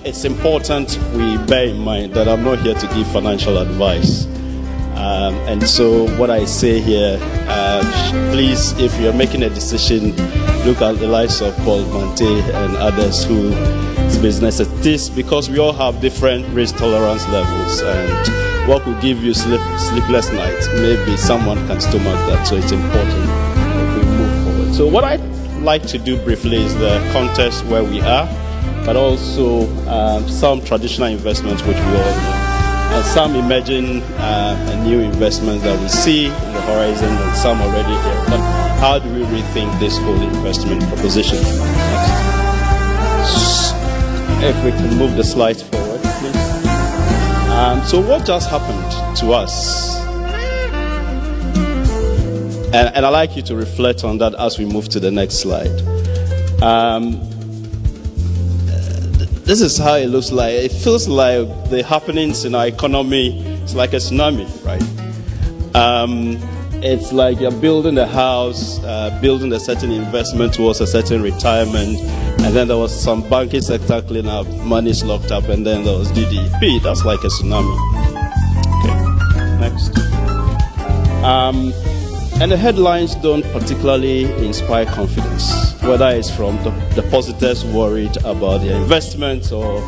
It's important we bear in mind that I'm not here to give financial advice. And so what I say here, please, if you're making a decision, look at the likes of Paul Mante and others whose business it is, because we all have different risk tolerance levels, and what will give you sleepless nights, maybe someone can stomach that, so it's important that we move forward. So what I'd like to do briefly is the context where we are, but also some traditional investments which we all know, and some emerging and new investments that we see in the horizon, and some already here. But how do we rethink this whole investment proposition? Next. If we can move the slides forward, please. So what just happened to us? And I'd like you to reflect on that as we move to the next slide. This is how it looks like. It feels like the happenings in our economy is like a tsunami, right? It's like you're building a house, building a certain investment towards a certain retirement, and then there was some banking sector cleanup, money's locked up, and then there was DDP. That's like a tsunami. Okay, next. And the headlines don't particularly inspire confidence, whether it's from the depositors worried about their investments or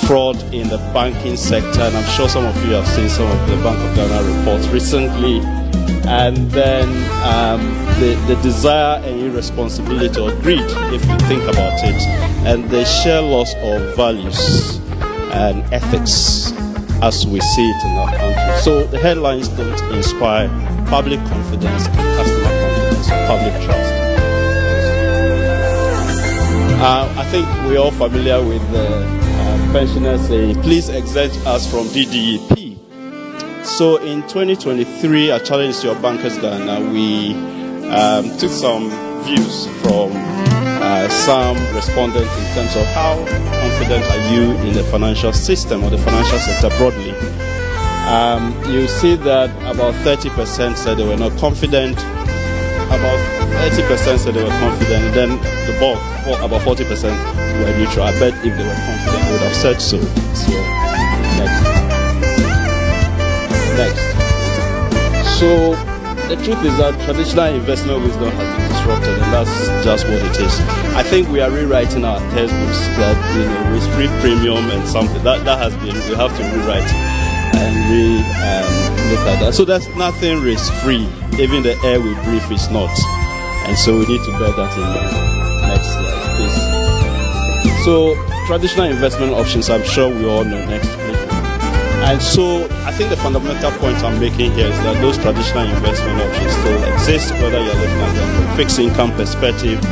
fraud in the banking sector. And I'm sure some of you have seen some of the Bank of Ghana reports recently. And then the desire and irresponsibility or greed, if you think about it, and the sheer loss of values and ethics as we see it in our country. So the headlines don't inspire public confidence, customer confidence, or public trust. I think we're all familiar with the pensioners saying, please exempt us from DDEP. So in 2023, at Challenge Your Bankers Ghana, we took some views from some respondents in terms of how confident are you in the financial system or the financial sector broadly. You see that about 30% said they were not confident, about 30% said they were confident, and then the bulk, about 40% were neutral. I bet if they were confident, they would have said so. So, next. So, the truth is that traditional investment wisdom has been disrupted, and that's just what it is. I think we are rewriting our textbooks that, risk-free premium and something, that has been, we have to rewrite and look at that. So there's nothing risk-free. Even the air we breathe is not. And so we need to bear that in mind. Next slide, please. So traditional investment options, I'm sure we all know. Next, please. And so I think the fundamental point I'm making here is that those traditional investment options still exist, whether you're looking at them from a fixed income perspective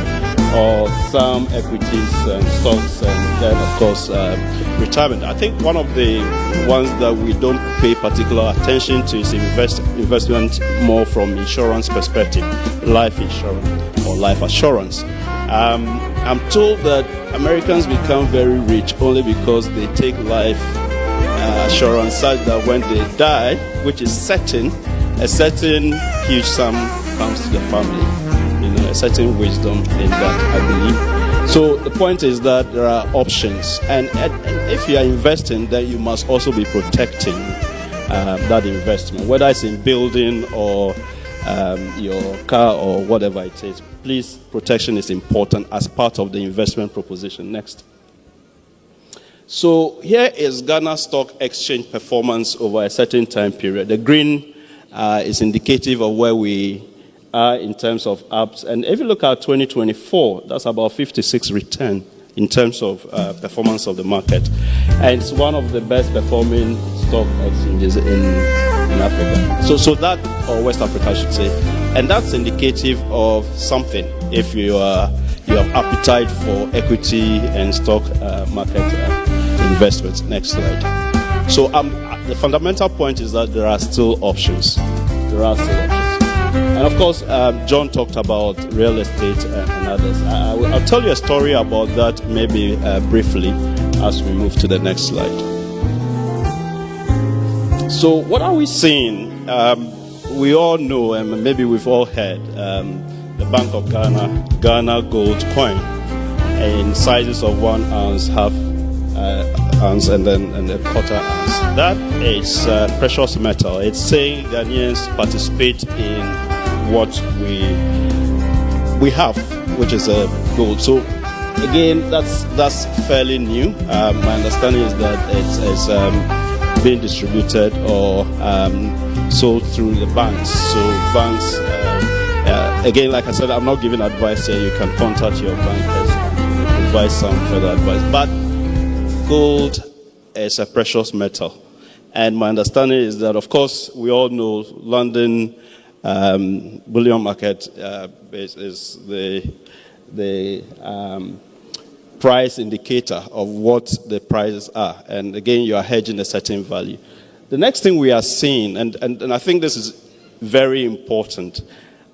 or some equities and stocks, and then of course retirement. I think one of the ones that we don't pay particular attention to is investment more from insurance perspective, life insurance or life assurance. I'm told that Americans become very rich only because they take life assurance such that when they die, which is certain, a certain huge sum comes to the family. A certain wisdom in that, I believe. So the point is that there are options, and if you are investing, then you must also be protecting that investment, whether it's in building or your car or whatever it is. Please, protection is important as part of the investment proposition. Next. So here is Ghana Stock Exchange performance over a certain time period. The green is indicative of where we are in terms of apps. And if you look at 2024, that's about 56 return in terms of performance of the market. And it's one of the best performing stock exchanges in Africa. So that, or West Africa I should say. And that's indicative of something if you have appetite for equity and stock market investments. Next slide. So the fundamental point is that there are still options. There are still options. And of course, John talked about real estate and others. I'll tell you a story about that maybe briefly as we move to the next slide. So what are we seeing? We all know, and maybe we've all heard, the Bank of Ghana Gold coin in sizes of 1 ounce, half ounce and a quarter ounce. That is precious metal. It's saying Ghanaians participate in what we have, which is gold. So again, that's fairly new. My understanding is that it's being distributed or sold through the banks. So banks, again, like I said, I'm not giving advice here. You can contact your bankers and provide some further advice. But gold is a precious metal. And my understanding is that, of course, we all know London bullion market is the price indicator of what the prices are. And again, you are hedging a certain value. The next thing we are seeing, and I think this is very important,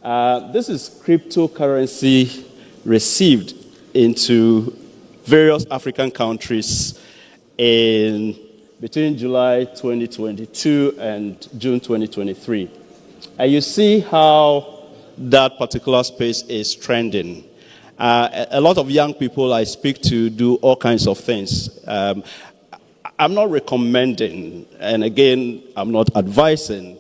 this is cryptocurrency received into various African countries between July 2022 and June 2023. And you see how that particular space is trending. A lot of young people I speak to do all kinds of things. I'm not recommending, and again, I'm not advising.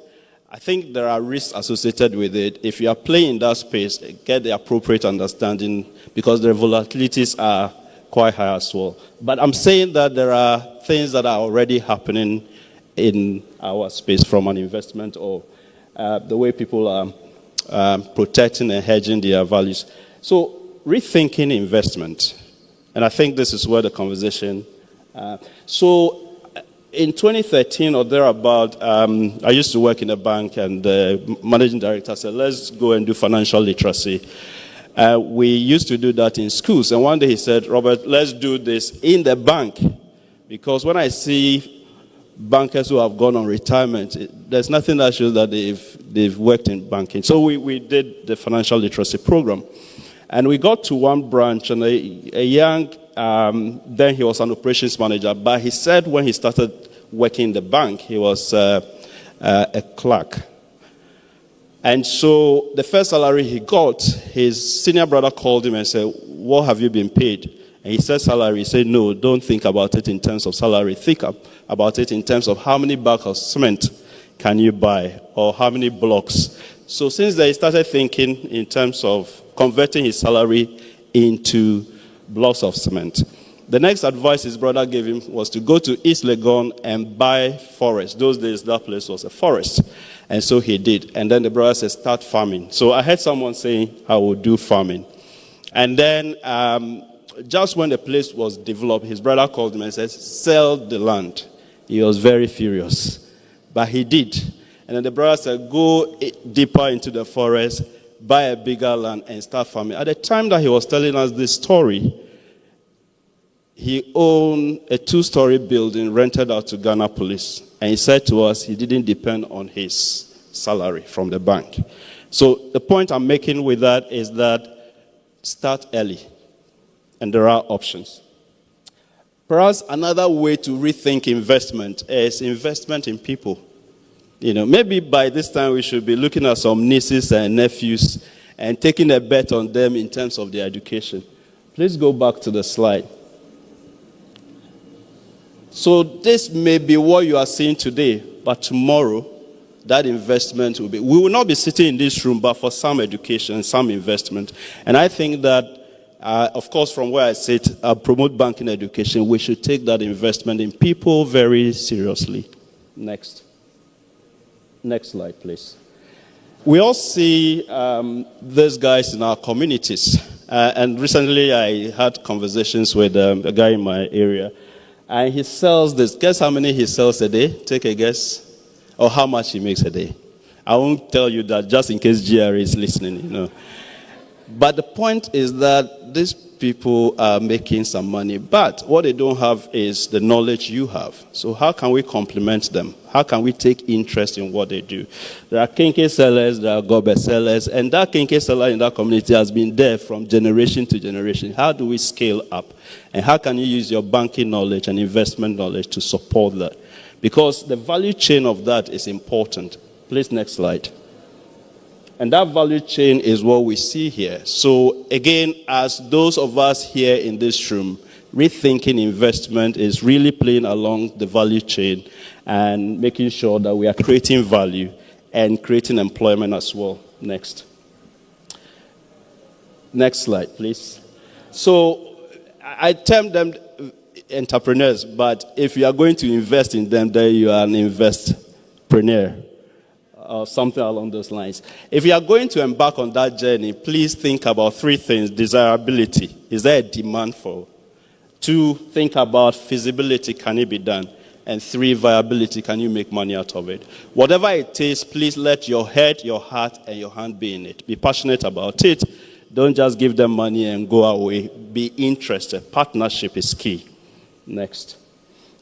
I think there are risks associated with it. If you are playing in that space, get the appropriate understanding because the volatilities are quite high as well. But I'm saying that there are things that are already happening in our space from an investment or the way people are protecting and hedging their values. So rethinking investment, and I think this is where the conversation. So in 2013 or thereabout, I used to work in a bank, and the managing director said, let's go and do financial literacy. We used to do that in schools, and one day he said, Robert, let's do this in the bank, because when I see bankers who have gone on retirement, there's nothing that shows that they've worked in banking. So we did the financial literacy program, and we got to one branch, and a young, then he was an operations manager, but he said when he started working in the bank, he was a clerk. And so the first salary he got, his senior brother called him and said, what have you been paid? And he said salary. He said, no, don't think about it in terms of salary. Think about it in terms of how many bags of cement can you buy or how many blocks. So since then, he started thinking in terms of converting his salary into blocks of cement. The next advice his brother gave him was to go to East Legon and buy forest. Those days, that place was a forest. And so he did. And then the brother said, start farming. So I heard someone saying, I will do farming. And then just when the place was developed, his brother called him and said, sell the land. He was very furious. But he did. And then the brother said, go deeper into the forest, buy a bigger land, and start farming. At the time that he was telling us this story, he owned a 2-story building rented out to Ghana Police. And he said to us he didn't depend on his salary from the bank. So the point I'm making with that is that start early. And there are options. Perhaps another way to rethink investment is investment in people. You know, maybe by this time we should be looking at some nieces and nephews and taking a bet on them in terms of their education. Please go back to the slide. So this may be what you are seeing today, but tomorrow, that investment will be. We will not be sitting in this room, but for some education, some investment. And I think that, of course, from where I sit, I promote banking education. We should take that investment in people very seriously. Next. Next slide, please. We all see these guys in our communities. And recently, I had conversations with a guy in my area. And he sells this. Guess how many he sells a day? Take a guess. Or how much he makes a day. I won't tell you that just in case GRA is listening, you know. But the point is that these people are making some money. But what they don't have is the knowledge you have. So how can we complement them? How can we take interest in what they do? There are kinky sellers, there are gobe sellers. And that kinky seller in that community has been there from generation to generation. How do we scale up? And how can you use your banking knowledge and investment knowledge to support that? Because the value chain of that is important. Please, next slide. And that value chain is what we see here. So again, as those of us here in this room rethinking investment is really playing along the value chain and making sure that we are creating value and creating employment as well. Next. Next slide, please. So I term them entrepreneurs, but if you are going to invest in them, then you are an investpreneur or something along those lines. If you are going to embark on that journey, please think about three things. Desirability. Is there a demand for? 2, think about feasibility. Can it be done? And 3, viability. Can you make money out of it? Whatever it is, please let your head, your heart, and your hand be in it. Be passionate about it. Don't just give them money and go away. Be interested. Partnership is key. Next.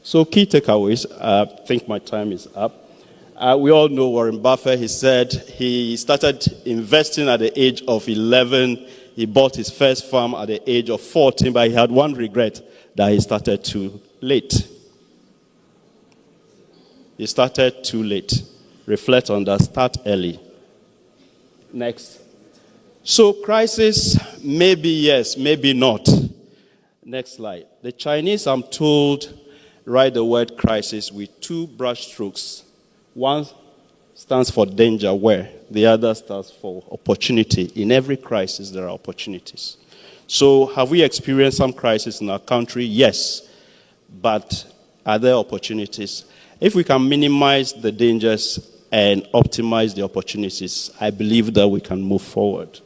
So key takeaways. I think my time is up. We all know Warren Buffett. He said he started investing at the age of 11. He bought his first farm at the age of 14, but he had one regret, that he started too late. He started too late. Reflect on that. Start early. Next. So crisis, maybe yes, maybe not. Next slide. The Chinese, I'm told, write the word crisis with 2 brush strokes. One stands for danger, where the other stands for opportunity. In every crisis, there are opportunities. So have we experienced some crisis in our country? Yes. But are there opportunities? If we can minimize the dangers and optimize the opportunities, I believe that we can move forward.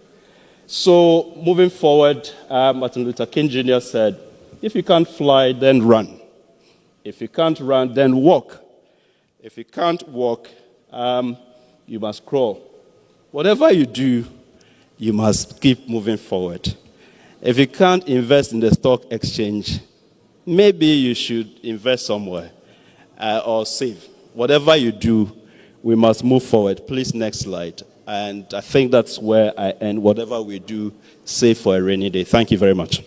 So moving forward, Martin Luther King Jr. said, if you can't fly, then run. If you can't run, then walk. If you can't walk, you must crawl. Whatever you do, you must keep moving forward. If you can't invest in the stock exchange, maybe you should invest somewhere or save. Whatever you do, we must move forward. Please, next slide. And I think that's where I end. Whatever we do, save for a rainy day. Thank you very much.